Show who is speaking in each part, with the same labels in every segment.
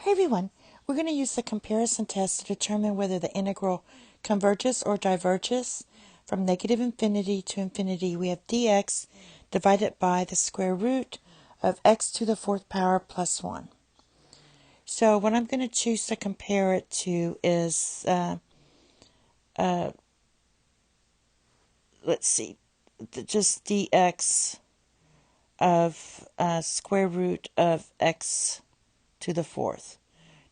Speaker 1: Hi everyone, we're going to use the comparison test to determine whether the integral converges or diverges. From negative infinity to infinity, we have dx divided by the square root of x to the fourth power plus 1. So what I'm going to choose to compare it to is, let's see, just dx of square root of x to the fourth.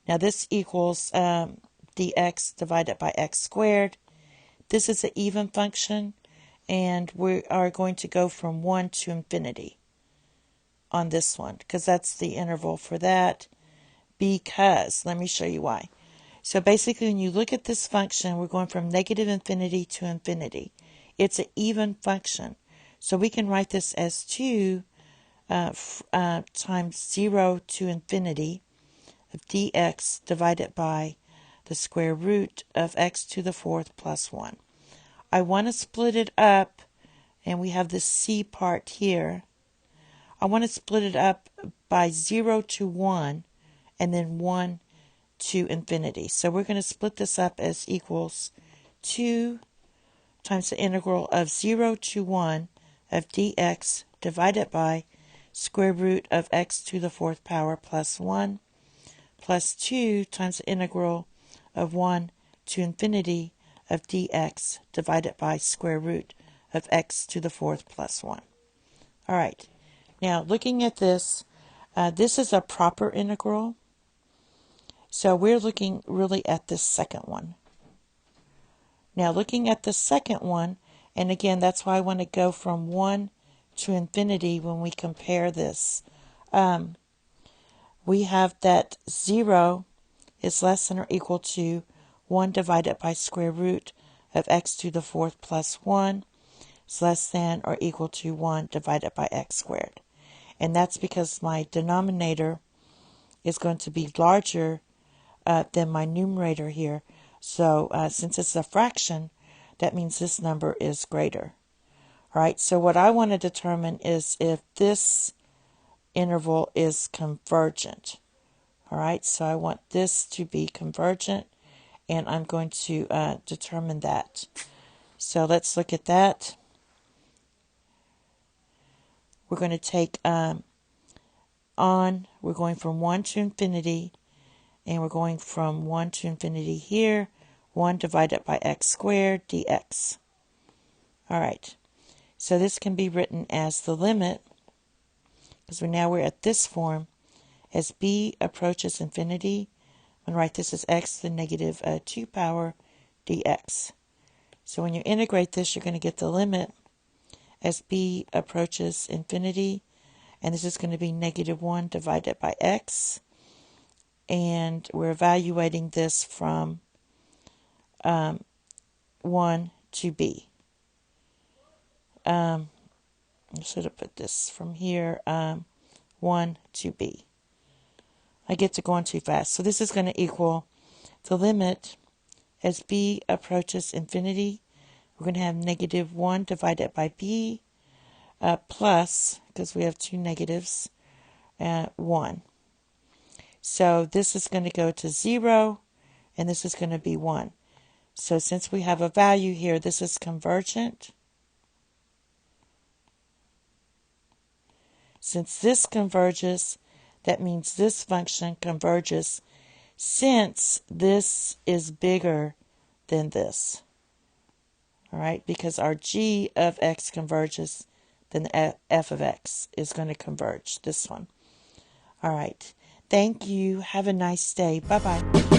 Speaker 1: Now this equals dx divided by x squared. This is an even function, and we are going to go from 1 to infinity on this one, because that's the interval for that. Because, let me show you why. So basically, when you look at this function, we're going from negative infinity to infinity. It's an even function. So we can write this as 2 times 0 to infinity of dx divided by the square root of x to the fourth plus 1. I want to split it up, and we have this c part here. I want to split it up by 0 to 1, and then 1 to infinity. So we're going to split this up as equals 2 times the integral of 0 to 1 of dx divided by square root of x to the fourth power plus 1 plus 2 times the integral of 1 to infinity of dx divided by square root of x to the fourth plus 1. All right. Now, looking at this, this is a proper integral. So we're looking really at this second one. Now, looking at the second one, and again, that's why I want to go from 1 to infinity when we compare this. We have that 0 is less than or equal to 1 divided by square root of x to the fourth plus 1 is less than or equal to 1 divided by x squared. And that's because my denominator is going to be larger than my numerator here. So since it's a fraction, that means this number is greater. All right, so what I want to determine is if this interval is convergent. All right, so I want this to be convergent, and I'm going to determine that. So let's look at that. We're going to take we're going from 1 to infinity, and we're going from 1 to infinity here, 1 divided by x squared dx. All right, so this can be written as the limit, because we're at this form, as b approaches infinity. I'm going to write this as x to the negative 2 power dx. So when you integrate this, you're going to get the limit as b approaches infinity, and this is going to be negative 1 divided by x. And we're evaluating this from 1 to b. I should have put this from here, 1 to b. I get to going too fast. So this is going to equal the limit as b approaches infinity. We're going to have negative 1 divided by b plus, because we have two negatives, 1. So this is going to go to 0, and this is going to be 1. So since we have a value here, this is convergent. Since this converges, that means this function converges since this is bigger than this. All right, because our g of x converges, then the f of x is going to converge, this one. All right, thank you. Have a nice day. Bye-bye.